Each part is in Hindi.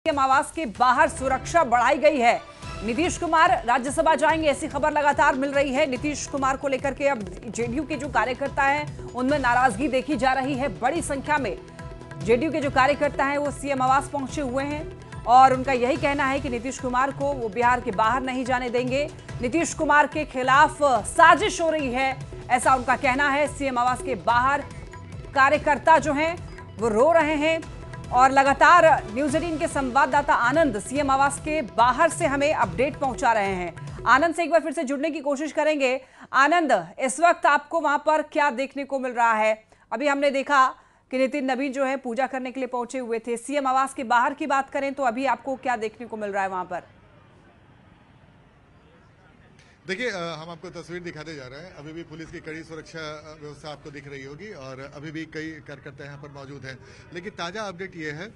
सीएम आवास के बाहर सुरक्षा बढ़ाई गई है। नीतीश कुमार राज्यसभा जाएंगे, ऐसी खबर लगातार मिल रही है। नीतीश कुमार को लेकर के अब जेडीयू के जो कार्यकर्ता हैं उनमें नाराजगी देखी जा रही है। बड़ी संख्या में जेडीयू के जो कार्यकर्ता हैं वो सीएम आवास पहुंचे हुए हैं और उनका यही कहना है कि नीतीश कुमार को वो बिहार के बाहर नहीं जाने देंगे। नीतीश कुमार के खिलाफ साजिश हो रही है, ऐसा उनका कहना है। सीएम आवास के बाहर कार्यकर्ता जो हैं वो रो रहे हैं और लगातार न्यूज 18 के संवाददाता आनंद सीएम आवास के बाहर से हमें अपडेट पहुंचा रहे हैं। आनंद से एक बार फिर से जुड़ने की कोशिश करेंगे। आनंद, इस वक्त आपको वहां पर क्या देखने को मिल रहा है? अभी हमने देखा कि नितिन नवीन जो है पूजा करने के लिए पहुंचे हुए थे। सीएम आवास के बाहर की बात करें तो अभी आपको क्या देखने को मिल रहा है वहां पर? देखिए, हम आपको तस्वीर दिखाते जा रहे हैं। अभी भी पुलिस की कड़ी सुरक्षा व्यवस्था आपको दिख रही होगी और अभी भी कई कार्यकर्ता यहाँ पर मौजूद हैं। लेकिन ताज़ा अपडेट ये है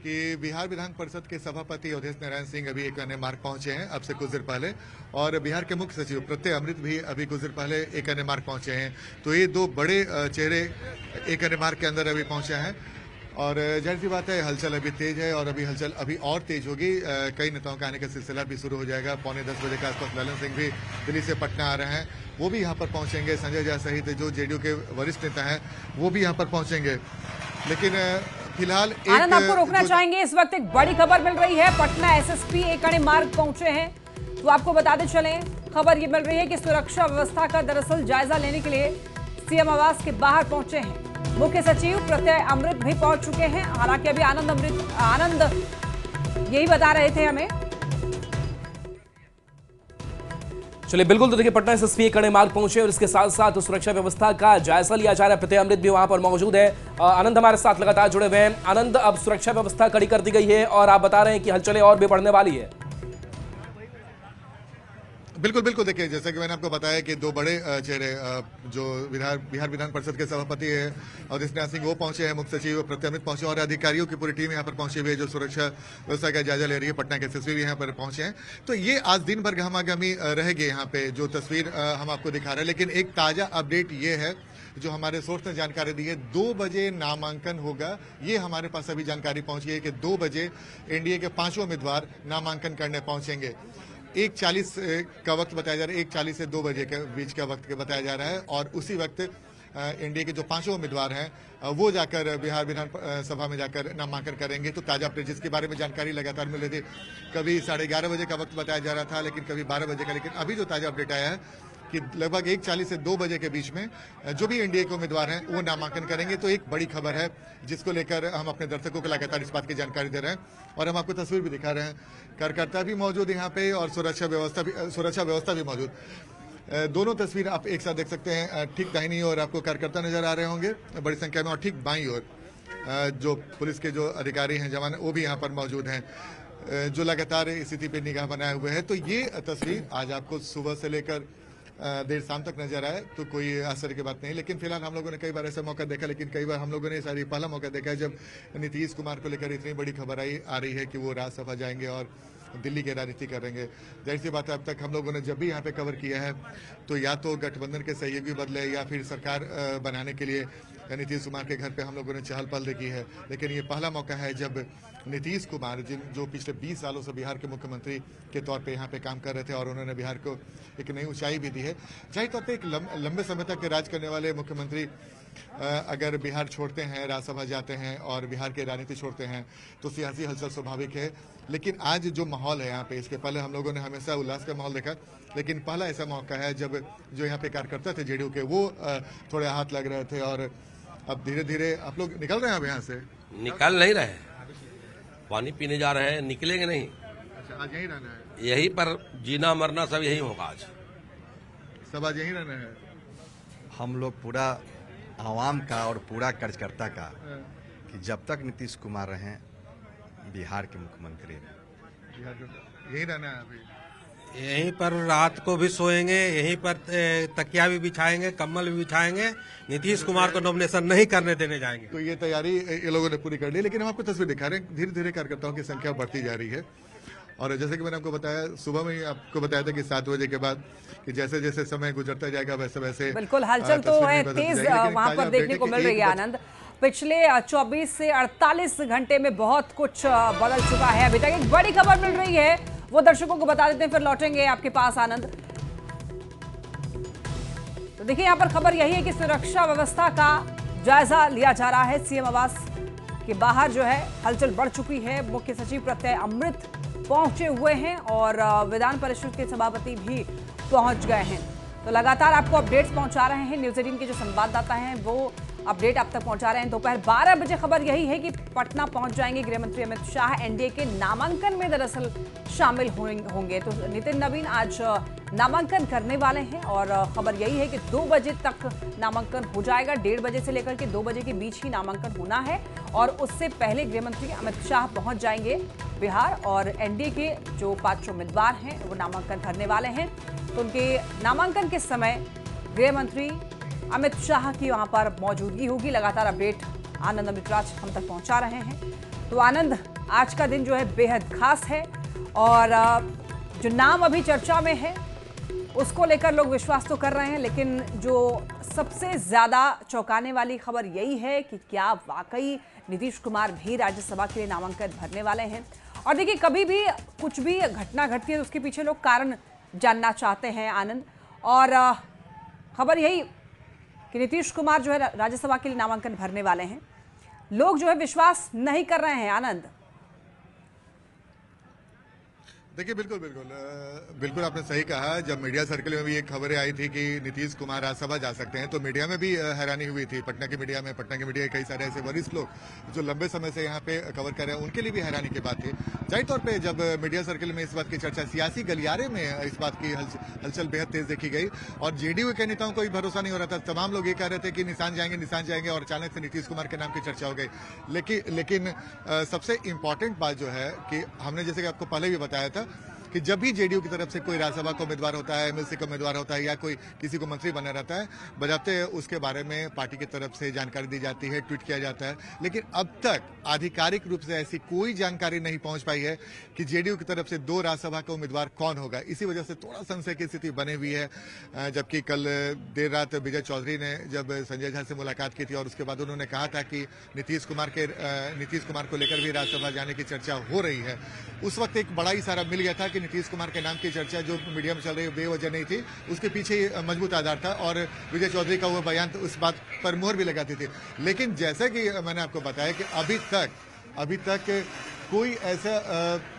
कि बिहार विधान परिषद के सभापति अवधेश नारायण सिंह अभी एक अन्य मार्ग पहुंचे हैं अब से कुछ देर पहले, और बिहार के मुख्य सचिव प्रत्यय अमृत भी अभी कुछ देर पहले एक अन्य मार्ग पहुंचे हैं। तो ये दो बड़े चेहरे एक अन्य मार्ग के अंदर अभी पहुंचे हैं और जाहिर सी बात है हलचल अभी तेज है और अभी हलचल अभी और तेज होगी। कई नेताओं का आने का सिलसिला भी शुरू हो जाएगा। 9:45 बजे के आसपास ललन सिंह भी दिल्ली से पटना आ रहे हैं, वो भी यहाँ पर पहुंचेंगे। संजय झा सहित जो जेडीयू के वरिष्ठ नेता हैं वो भी यहाँ पर पहुंचेंगे। लेकिन फिलहाल आनंद, आपको रोकना चाहेंगे, इस वक्त एक बड़ी खबर मिल रही है। पटना एसएसपी एक अन्य मार्ग पहुंचे हैं, तो आपको बताते चले खबर ये मिल रही है कि सुरक्षा व्यवस्था का दरअसल जायजा लेने के लिए सीएम आवास के बाहर पहुंचे हैं। मुख्य सचिव प्रत्यय अमृत भी पहुंच चुके हैं। हालांकि अभी आनंद यही बता रहे थे हमें। चलिए, बिल्कुल। तो देखिए, पटना एसएसपी एक कड़े मार्ग पहुंचे और इसके साथ साथ सुरक्षा व्यवस्था का जायजा लिया जा रहा है। प्रत्यय अमृत भी वहां पर मौजूद है। आनंद हमारे साथ लगातार जुड़े हुए हैं। आनंद, अब सुरक्षा व्यवस्था कड़ी कर दी गई है और आप बता रहे हैं कि हलचलें और भी बढ़ने वाली है। बिल्कुल बिल्कुल। देखिए, जैसा कि मैंने आपको बताया कि दो बड़े चेहरे जो बिहार विधान परिषद के सभापति हैं अवधेश नारायण सिंह वो पहुंचे हैं, मुख्य सचिव प्रत्यय अमृत पहुंचे और अधिकारियों की पूरी टीम यहाँ पर पहुंची हुई है जो सुरक्षा व्यवस्था का जायजा ले रही है। पटना के एसएसपी भी यहाँ पर पहुंचे हैं। तो ये आज दिन भर गहमागहमी रहेगी यहाँ पे, जो तस्वीर हम आपको दिखा रहे हैं। लेकिन एक ताजा अपडेट ये है जो हमारे सोर्स ने जानकारी दी है, 2 बजे नामांकन होगा। ये हमारे पास अभी जानकारी पहुंची है कि 2 बजे एनडीए के 5 उम्मीदवार नामांकन करने पहुंचेंगे। 1:40 का वक्त बताया जा रहा है, 1:40 से 2 बजे के बीच का वक्त बताया जा रहा है और उसी वक्त एनडीए के जो 5 उम्मीदवार हैं वो जाकर बिहार विधान सभा में जाकर नामांकन करेंगे। तो ताजा अपडेट जिसके बारे में जानकारी लगातार मिल रही थी, कभी 11:30 बजे का वक्त बताया जा रहा था, लेकिन कभी 12 बजे का। लेकिन अभी जो ताजा अपडेट आया है कि लगभग 1:40 से 2 बजे के बीच में जो भी एनडीए के उम्मीदवार हैं वो नामांकन करेंगे। तो एक बड़ी खबर है जिसको लेकर हम अपने दर्शकों को लगातार इस बात की जानकारी दे रहे हैं और हम आपको तस्वीर भी दिखा रहे हैं। कार्यकर्ता भी मौजूद यहाँ पे और सुरक्षा व्यवस्था भी मौजूद। दोनों तस्वीर आप एक साथ देख सकते हैं। ठीक दाहिनी ओर आपको कार्यकर्ता नजर आ रहे होंगे बड़ी संख्या में और ठीक बाईं ओर जो पुलिस के जो अधिकारी हैं, जवान, वो भी यहाँ पर मौजूद हैं जो लगातार स्थिति पर निगाह बनाए हुए हैं। तो ये तस्वीर आज आपको सुबह से लेकर देर शाम तक नजर आए तो कोई आश्चर्य की बात नहीं। लेकिन फिलहाल हम लोगों ने कई बार ऐसा मौका देखा, लेकिन कई बार हम लोगों ने सारी पहला मौका देखा है जब नीतीश कुमार को लेकर इतनी बड़ी खबर आ रही है कि वो राज्यसभा जाएंगे और दिल्ली की राजनीति करेंगे। जाहिर सी बात है अब तक हम लोगों ने जब भी यहाँ पे कवर किया है तो या तो गठबंधन के सहयोगी बदले या फिर सरकार बनाने के लिए नीतीश कुमार के घर पे हम लोगों ने चहल पहल देखी है। लेकिन ये पहला मौका है जब नीतीश कुमार जो पिछले 20 सालों से बिहार के मुख्यमंत्री के तौर पे यहाँ पे काम कर रहे थे और उन्होंने बिहार को एक नई ऊंचाई भी दी है। जाहिर तौर पे एक लंबे समय तक राज करने वाले मुख्यमंत्री अगर बिहार छोड़ते हैं, राज्यसभा जाते हैं और बिहार की राजनीति छोड़ते हैं तो सियासी हलचल स्वाभाविक है। लेकिन आज जो माहौल है यहाँ पे, इसके पहले हम लोगों ने हमेशा उल्लास का माहौल देखा, लेकिन पहला ऐसा मौका है जब जो यहाँ पे कार्यकर्ता थे जेडीयू के वो थोड़े हाथ लग रहे थे और अब धीरे धीरे आप लोग निकल रहे हैं। अब यहाँ से निकल नहीं रहे, पानी पीने जा रहे हैं, निकलेंगे नहीं। अच्छा, आज यहीं रहना है? यहीं पर जीना मरना सब यही होगा आज। सब आज यहीं रहना है? हम लोग पूरा आवाम का और पूरा कार्यकर्ता का कि जब तक नीतीश कुमार रहें बिहार के मुख्यमंत्री यहीं रहना है अभी? यहीं पर रात को भी सोएंगे, यहीं पर तकिया भी बिछाएंगे, कंबल भी बिछाएंगे। नीतीश कुमार को नॉमिनेशन नहीं करने देने जाएंगे। तो ये तैयारी ये लोगों ने पूरी कर ली। लेकिन हम आपको तस्वीर दिखा रहे हैं, धीरे धीरे कार्यकर्ताओं की संख्या बढ़ती जा रही है और जैसे कि मैंने आपको बताया, सुबह में ही आपको बताया था कि 7 बजे के बाद कि जैसे जैसे समय गुजरता जाएगा वैसे वैसे बिल्कुल हलचल तो है तेज वहां पर देखने को मिल रही है। आनंद, पिछले 24 से 48 घंटे में बहुत कुछ बदल चुका है। अभी तक एक बड़ी खबर मिल रही है, वो दर्शकों को बता देते हैं, फिर लौटेंगे आपके पास आनंद। तो देखिए यहाँ पर खबर यही है कि सुरक्षा व्यवस्था का जायजा लिया जा रहा है। सीएम आवास के बाहर जो है हलचल बढ़ चुकी है। मुख्य सचिव प्रत्यय अमृत पहुंचे हुए हैं और विधान परिषद के सभापति भी पहुंच गए हैं। तो लगातार आपको अपडेट्स पहुंचा रहे हैं। न्यूज 18 के जो संवाददाता हैं वो अपडेट आप तक पहुंचा रहे हैं। दोपहर 12 बजे खबर यही है कि पटना पहुंच जाएंगे गृह मंत्री अमित शाह। एनडीए के नामांकन में दरअसल शामिल होंगे। तो नितिन नवीन आज नामांकन करने वाले हैं और खबर यही है कि 2 बजे तक नामांकन हो जाएगा। 1:30 बजे से लेकर के 2 बजे के बीच ही नामांकन होना है और उससे पहले गृह मंत्री अमित शाह पहुंच जाएंगे बिहार और एनडीए के जो 5 उम्मीदवार हैं वो नामांकन भरने वाले हैं। तो उनके नामांकन के समय गृह मंत्री अमित शाह की वहां पर मौजूदगी होगी। लगातार अपडेट आनंद अमृतराज हम तक पहुंचा रहे हैं। तो आनंद, आज का दिन जो है बेहद खास है और जो नाम अभी चर्चा में है उसको लेकर लोग विश्वास तो कर रहे हैं, लेकिन जो सबसे ज्यादा चौंकाने वाली खबर यही है कि क्या वाकई नीतीश कुमार भी राज्यसभा के लिए नामांकन भरने वाले हैं। और देखिए, कभी भी कुछ भी घटना घटती है तो उसके पीछे लोग कारण जानना चाहते हैं आनंद। और खबर यही कि नीतीश कुमार जो है राज्यसभा के लिए नामांकन भरने वाले हैं। लोग जो है विश्वास नहीं कर रहे हैं आनंद। देखिए, बिल्कुल आपने सही कहा। जब मीडिया सर्कल में भी एक खबरें आई थी कि नीतीश कुमार राज्यसभा जा सकते हैं तो मीडिया में भी हैरानी हुई थी। पटना की मीडिया के कई सारे ऐसे वरिष्ठ लोग जो लंबे समय से यहाँ पे कवर कर रहे हैं, उनके लिए भी हैरानी की बात थी। जाहिर तौर पे जब मीडिया सर्कल में इस बात की चर्चा, सियासी गलियारे में इस बात की हलचल बेहद तेज देखी गई और जेडीयू के नेताओं को भरोसा नहीं हो रहा था। तमाम लोग ये कह रहे थे कि निशान जाएंगे और अचानक से नीतीश कुमार के नाम की चर्चा हो गई। लेकिन सबसे इंपॉर्टेंट बात जो है कि हमने जैसे कि आपको पहले भी बताया था कि जब भी जेडीयू की तरफ से कोई राज्यसभा का उम्मीदवार होता है, एमएलसी का उम्मीदवार होता है या कोई किसी को मंत्री बना रहता है, बजाते उसके बारे में पार्टी की तरफ से जानकारी दी जाती है, ट्वीट किया जाता है। लेकिन अब तक आधिकारिक रूप से ऐसी कोई जानकारी नहीं पहुंच पाई है कि जेडीयू की तरफ से 2 राज्यसभा का उम्मीदवार कौन होगा। इसी वजह से थोड़ा संशय की स्थिति बनी हुई है। जबकि कल देर रात विजय चौधरी ने जब संजय झा से मुलाकात की थी और उसके बाद उन्होंने कहा था कि नीतीश कुमार को लेकर भी राज्यसभा जाने की चर्चा हो रही है। उस वक्त एक बड़ा इशारा मिल गया था कि नीतीश कुमार के नाम की चर्चा जो मीडिया में चल रही है बेवजह नहीं थी, उसके पीछे मजबूत आधार था और विजय चौधरी का वो बयान तो उस बात पर मोहर भी लगाती थी। लेकिन जैसे कि मैंने आपको बताया कि अभी तक कोई ऐसा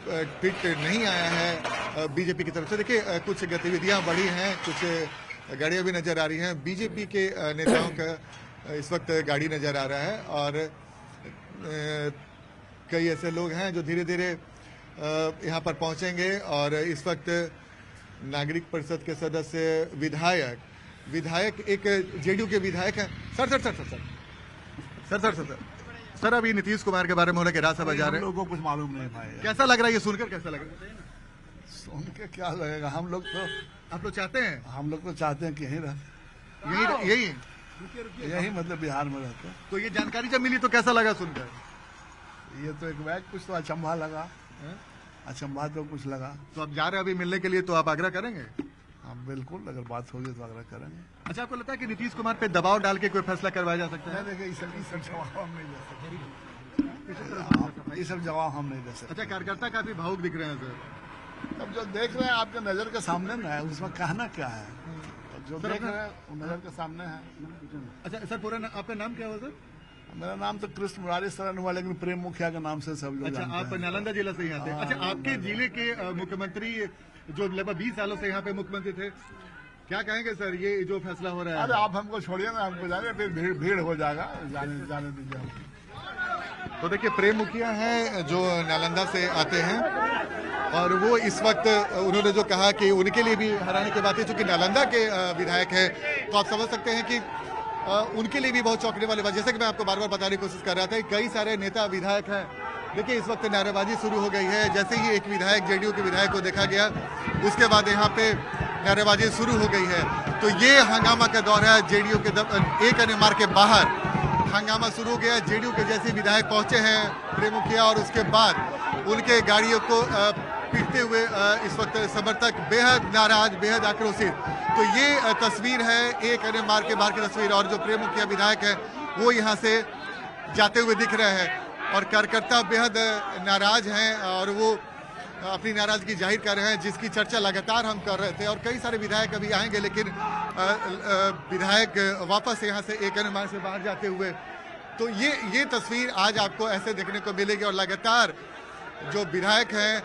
ट्वीट नहीं आया है बीजेपी की तरफ से। देखिए, कुछ गतिविधियां बढ़ी हैं, कुछ गाड़ियां भी नजर आ रही हैं। बीजेपी के नेताओं का इस वक्त गाड़ी नजर आ रहा है और कई ऐसे लोग हैं जो धीरे धीरे यहाँ पर पहुंचेंगे। और इस वक्त नागरिक परिषद के सदस्य, विधायक एक जेडीयू के विधायक हैं। सर, अभी नीतीश कुमार के बारे में कि राज्यसभा जा रहे हैं, लोगों को कुछ मालूम नहीं भाई। कैसा लग रहा है ये सुनकर? कैसा लग रहा है? सुन के क्या लगेगा? आप लोग चाहते हैं? हम लोग तो चाहते हैं कि यहीं रहते, यही मतलब बिहार में रहते। तो ये जानकारी जब मिली तो कैसा लगा सुनकर? ये तो एक बैग कुछ तो अचंभा लगा, अचंभा तो कुछ लगा। तो आप जा रहे हैं अभी मिलने के लिए, तो आप आग्रह करेंगे? हाँ बिल्कुल, अगर बात होगी तो आग्रह करेंगे। अच्छा, आपको लगता है कि नीतीश कुमार पे दबाव डाल के कोई फैसला करवाया जा सकता है? देखिए, इस सब जवाब हम नहीं दे सकते। ये सब जवाब हम नहीं दे सकते। अच्छा, कार्यकर्ता काफी भावुक दिख रहे हैं सर। अब जो देख रहे हैं आपके नजर के सामने ना है, उसमें कहना क्या है? जो देख रहे हैं वो नजर के सामने है। अच्छा सर, पूरा आपका नाम क्या हुआ सर? मेरा नाम तो कृष्ण मुरारी शरण हुआ, लेकिन प्रेम मुखिया के नाम से सब लोग जानते हैं। आप नालंदा जिला से यहाँ थे? अच्छा, आपके जिले के मुख्यमंत्री जो लगभग 20 सालों से यहाँ पे मुख्यमंत्री थे, क्या कहेंगे सर ये जो फैसला हो रहा है? अरे आप हमको छोड़िए ना, हमको जाने, फिर भीड़ हो जाएगा, जाने दीजिए। तो देखिए, प्रेम मुखिया हैं जो नालंदा से आते हैं और वो इस वक्त उन्होंने जो कहा कि उनके लिए भी हैरानी की बात है, चूंकि नालंदा के विधायक है, तो आप समझ सकते हैं कि उनके लिए भी बहुत चौंकने वाली बात। जैसे कि मैं आपको बार बार बताने की कोशिश कर रहा था, कई सारे नेता विधायक हैं। देखिए, इस वक्त नारेबाजी शुरू हो गई है। जैसे ही एक विधायक, जेडीयू के विधायक को देखा गया, उसके बाद यहाँ पे नारेबाजी शुरू हो गई है। तो ये हंगामा का दौर है। जेडीयू के एक अन्य के बाहर हंगामा शुरू हो गया। जेडीयू के जैसे विधायक पहुंचे हैं प्रेम मुखिया, और उसके बाद उनके गाड़ियों को पीटते हुए इस वक्त समर्थक बेहद नाराज, बेहद आक्रोशित। तो ये तस्वीर है एक अन्य मार्ग के बाहर की तस्वीर, और जो प्रेम मुखिया विधायक है वो यहाँ से जाते हुए दिख रहे हैं और कार्यकर्ता बेहद नाराज हैं और वो अपनी नाराजगी जाहिर कर रहे हैं, जिसकी चर्चा लगातार हम कर रहे थे। और कई सारे विधायक अभी आएंगे, लेकिन विधायक वापस यहाँ से एक अनुमान से बाहर जाते हुए, तो ये तस्वीर आज आपको ऐसे देखने को मिलेगी। और लगातार जो विधायक हैं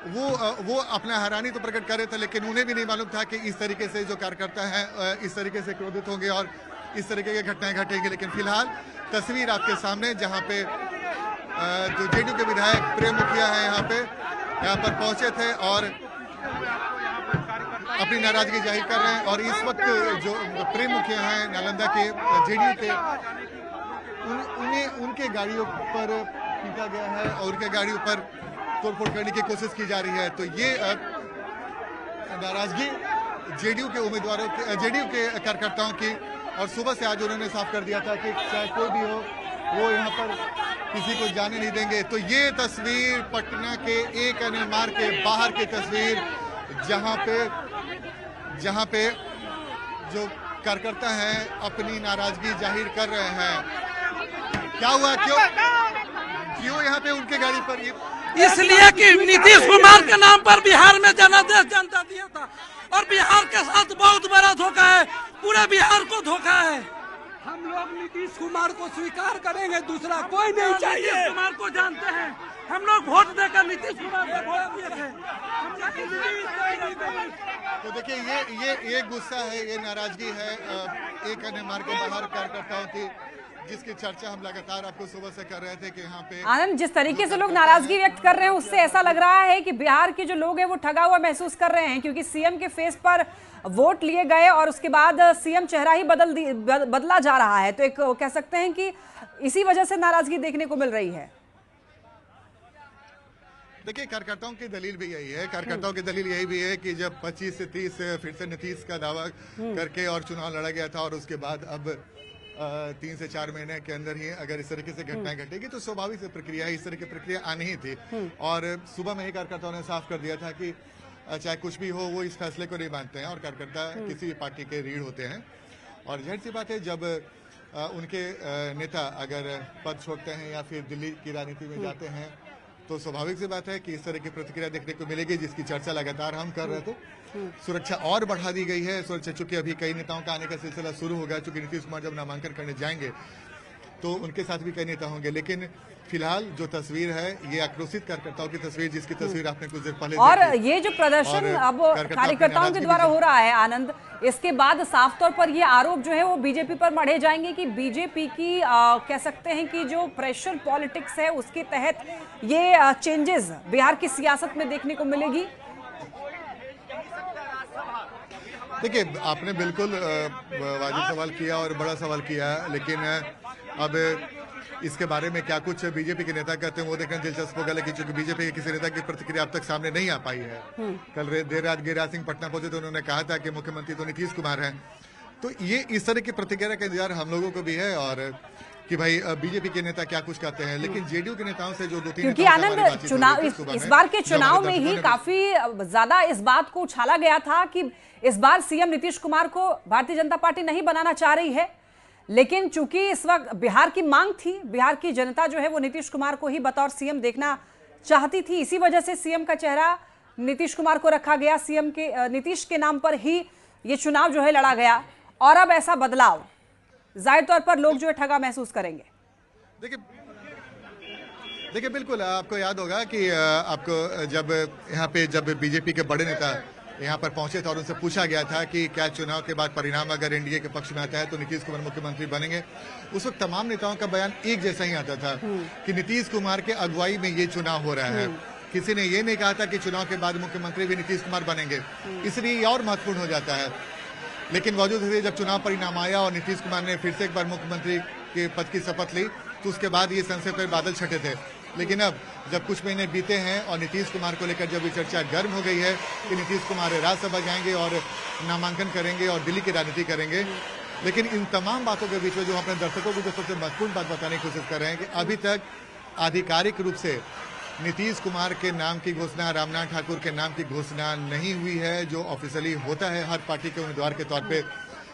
वो अपना हैरानी तो प्रकट कर रहे थे, लेकिन उन्हें भी नहीं मालूम था कि इस तरीके से जो कार्यकर्ता हैं इस तरीके से क्रोधित होंगे और इस तरीके की घटनाएं घटेंगी। लेकिन फिलहाल तस्वीर आपके सामने, जहां पे जो जेडीयू के विधायक प्रेम मुखिया हैं यहाँ पर पहुंचे थे और अपनी नाराजगी जाहिर कर रहे हैं। और इस वक्त जो प्रेम मुखिया हैं नालंदा के जेडीयू के, उनके गाड़ियों पर पीटा गया है और उनके गाड़ियों पर तोड़फोड़ करने की कोशिश की जा रही है। तो ये नाराजगी जेडीयू के उम्मीदवारों की, जेडीयू के कार्यकर्ताओं की, और सुबह से आज उन्होंने साफ कर दिया था कि चाहे कोई भी हो वो यहाँ पर किसी को जाने नहीं देंगे। तो ये तस्वीर पटना के एक अन्य मार्ग के बाहर की तस्वीर, जहाँ पे जो कार्यकर्ता हैं अपनी नाराजगी जाहिर कर रहे हैं। क्या हुआ, क्यों यहाँ पे उनके गाड़ी पर इसलिए कि नीतीश कुमार के नाम पर बिहार में जनादेश जनता दिया था और बिहार के साथ बहुत बड़ा धोखा है, पूरे बिहार को धोखा है। हम लोग नीतीश कुमार को स्वीकार करेंगे, दूसरा कोई नहीं चाहिए। नीतीश कुमार को जानते हैं, हम लोग वोट देकर नीतीश कुमार को वोट दिए थे। तो देखिए ये गुस्सा है, ये नाराजगी है एक अन्य मार्ग के बाहर कार्यकर्ताओं की, जिसकी चर्चा हम लगातार आपको सुबह से कर रहे थे कि यहाँ पे आनंद, जिस तरीके से लोग नाराजगी व्यक्त कर रहे हैं उससे ऐसा लग रहा है कि बिहार के जो लोग हैं वो ठगा हुआ महसूस कर रहे हैं, क्योंकि सीएम के फेस पर वोट लिए गए और उसके बाद सीएम चेहरा ही बदला जा रहा है। तो एक कह सकते हैं कि इसी वजह से नाराजगी देखने को मिल रही है। देखिए, कार्यकर्ताओं की दलील भी यही है, कार्यकर्ताओं की दलील यही भी है कि जब 25 से 30 फिर से नीतीश का दावा करके और चुनाव लड़ा गया था और उसके बाद अब 3 से 4 महीने के अंदर ही अगर इस तरीके से घटनाएं घटेगी तो स्वाभाविक से प्रक्रिया इस तरह की प्रक्रिया आनी ही थी। और सुबह में ही कार्यकर्ताओं ने साफ कर दिया था कि चाहे कुछ भी हो वो इस फैसले को नहीं मानते हैं और कार्यकर्ता किसी पार्टी के रीढ़ होते हैं। और जाहिर सी बात है, जब उनके नेता अगर पद छोड़ते हैं या फिर दिल्ली की राजनीति में जाते हैं तो स्वाभाविक सी बात है कि इस तरह की प्रतिक्रिया देखने को मिलेगी, जिसकी चर्चा लगातार हम कर रहे थे। सुरक्षा और बढ़ा दी गई है, सुरक्षा चूंकि अभी कई नेताओं का आने का सिलसिला शुरू होगा, चूंकि नीतीश कुमार जब नामांकन करने जाएंगे तो उनके साथ भी कई नेता होंगे। लेकिन फिलहाल जो तस्वीर है ये आक्रोशित कार्यकर्ताओं की तस्वीर, जिसकी तस्वीर आपने कुछ देर पहले और ये जो प्रदर्शन अब कार्यकर्ताओं के द्वारा हो रहा है आनंद, इसके बाद साफ तौर पर ये आरोप जो है वो बीजेपी पर मढ़े जाएंगे कि बीजेपी की कह सकते हैं कि जो प्रेशर पॉलिटिक्स है उसके तहत ये चेंजेस बिहार की सियासत में देखने को मिलेगी। देखिए, आपने बिल्कुल वाजिब सवाल किया और बड़ा सवाल किया, लेकिन अब इसके बारे में क्या कुछ बीजेपी के नेता कहते हैं वो देखना दिलचस्प होगा। लेकिन चूंकि बीजेपी के किसी नेता की प्रतिक्रिया अब तक सामने नहीं आ पाई है, कल देर रात गिरिराज सिंह पटना पहुंचे तो उन्होंने कहा था कि मुख्यमंत्री तो नीतीश कुमार हैं। तो ये इस तरह की प्रतिक्रिया का इंतजार हम लोगों को भी है और कि भाई बीजेपी के नेता क्या कुछ कहते हैं। लेकिन जेडीयू के नेताओं से जो 2-3 क्योंकि आनंद चुनाव इस बार के चुनाव में ही काफी ज्यादा इस बात को उछाला गया था कि इस बार सीएम नीतीश कुमार को भारतीय जनता पार्टी नहीं बनाना चाह रही है, लेकिन चूंकि इस वक्त बिहार की मांग थी, बिहार की जनता जो है वो नीतीश कुमार को ही बतौर सीएम देखना चाहती थी, इसी वजह से सीएम का चेहरा नीतीश कुमार को रखा गया, सीएम के नीतीश के नाम पर ही ये चुनाव जो है लड़ा गया। और अब ऐसा बदलाव जाहिर तौर पर लोग जो है ठगा महसूस करेंगे। देखिए बिल्कुल आपको याद होगा कि आपको जब बीजेपी के बड़े नेता यहाँ पर पहुंचे थे और उनसे पूछा गया था कि क्या चुनाव के बाद परिणाम अगर एनडीए के पक्ष में आता है तो नीतीश कुमार मुख्यमंत्री बनेंगे, उस वक्त तमाम नेताओं का बयान एक जैसा ही आता था कि नीतीश कुमार के अगुवाई में ये चुनाव हो रहा है। किसी ने ये नहीं कहा था कि चुनाव के बाद मुख्यमंत्री भी नीतीश कुमार बनेंगे, इसलिए ये और महत्वपूर्ण हो जाता है। लेकिन बावजूद जब चुनाव परिणाम आया और नीतीश कुमार ने फिर से एक बार मुख्यमंत्री के पद की शपथ ली तो उसके बाद ये संसद पर बादल छटे थे। लेकिन अब जब कुछ महीने बीते हैं और नीतीश कुमार को लेकर जब ये चर्चा गर्म हो गई है कि नीतीश कुमार राज्यसभा जाएंगे और नामांकन करेंगे और दिल्ली की राजनीति करेंगे, लेकिन इन तमाम बातों के बीच में जो अपने दर्शकों को जो सबसे महत्वपूर्ण बात बताने की कोशिश कर रहे हैं कि अभी तक आधिकारिक रूप से नीतीश कुमार के नाम की घोषणा, रामनाथ ठाकुर के नाम की घोषणा नहीं हुई है, जो ऑफिशियली होता है हर पार्टी के उम्मीदवार के तौर पे।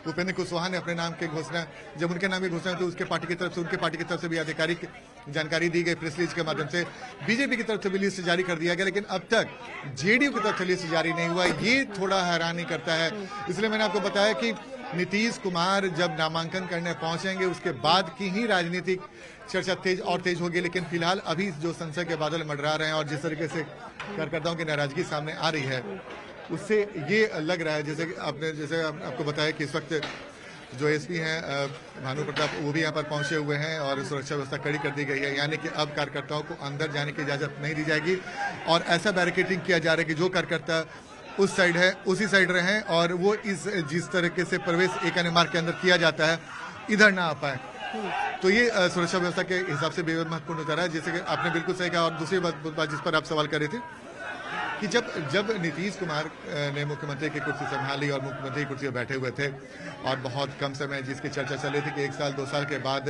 उपेंद्र कुशवाहा ने अपने नाम की घोषणा, जब उनके नाम की घोषणा तो उसके पार्टी की तरफ से, उनके पार्टी की तरफ से भी आधिकारिक जानकारी दी गई प्रेस रिलीज के माध्यम से। बीजेपी की तरफ से भी लिस्ट जारी कर दिया गया, लेकिन अब तक जेडीयू की तरफ से लिस्ट जारी नहीं हुआ। ये थोड़ा हैरानी करता है। इसलिए मैंने आपको बताया कि नीतीश कुमार जब नामांकन करने पहुंचेंगे उसके बाद की ही राजनीतिक चर्चा तेज होगी। लेकिन फिलहाल अभी जो संशय के बादल मंडरा रहे हैं और जिस तरीके से कार्यकर्ताओं की नाराजगी सामने आ रही है, उससे ये लग रहा है जैसे आपको बताया कि इस वक्त जो एसपी हैं भानु प्रताप, वो भी यहाँ पर पहुंचे हुए हैं और सुरक्षा व्यवस्था कड़ी कर दी गई है। यानी कि अब कार्यकर्ताओं को अंदर जाने की इजाजत नहीं दी जाएगी और ऐसा बैरिकेडिंग किया जा रहा है कि जो कार्यकर्ता उस साइड है उसी साइड रहें और वो जिस तरीके से प्रवेश एक मार्ग के अंदर किया जाता है इधर ना आ पाए। तो ये सुरक्षा व्यवस्था के हिसाब से बेहद महत्वपूर्ण उतारा है। जैसे कि आपने बिल्कुल सही कहा। और दूसरी बात जिस पर आप सवाल कर रहे थे कि जब नीतीश कुमार ने मुख्यमंत्री की कुर्सी संभाली और मुख्यमंत्री की कुर्सी पर बैठे हुए थे और बहुत कम समय जिसकी चर्चा चल रही थी कि 1 साल 2 साल के बाद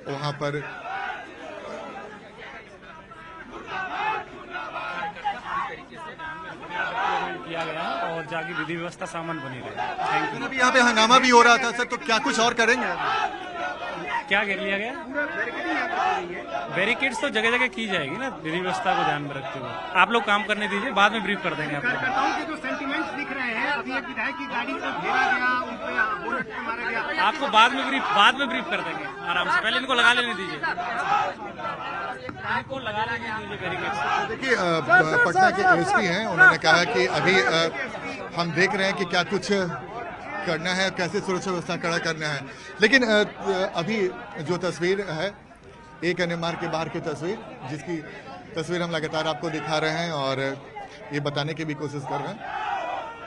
वहां पर किया गया और जाके विधि व्यवस्था सामान बनी रही। Thank you. यहाँ पे हंगामा भी हो रहा था सर, तो क्या कुछ और करेंगे? क्या कर लिया गया? बैरिकेड्स तो जगह जगह की जाएगी ना, विधि व्यवस्था को ध्यान में रखते हुए। आप लोग काम करने दीजिए, बाद में ब्रीफ कर देंगे। कार्यकर्ताओं के जो सेंटिमेंट्स दिख रहे हैं, अभी एक विधायक की गाड़ी को घेरा गया, उन पे बुलेट मारा गया। आपको बाद में ब्रीफ कर देंगे आराम से। पहले इनको लगा लेने दीजिए, इनको लगा लेने दीजिए बैरिकेड्स। देखिए पटना के एसपी हैं, उन्होंने कहा कि अभी हम देख रहे हैं कि क्या कुछ करना है, कैसे सुरक्षा व्यवस्था कड़ा करना है। लेकिन अभी जो तस्वीर है एक मार्ग के बाहर की तस्वीर, जिसकी तस्वीर हम लगातार आपको दिखा रहे हैं और ये बताने की भी कोशिश कर रहे हैं।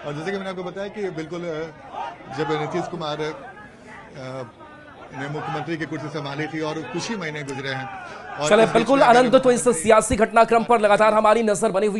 और जैसे कि मैंने आपको बताया कि बिल्कुल जब नीतीश कुमार ने मुख्यमंत्री की कुर्सी संभाली थी और कुछ ही महीने गुजरे हैं। चले बिल्कुल आनंद, तो इस सियासी घटनाक्रम पर लगातार हमारी नजर बनी हुई है।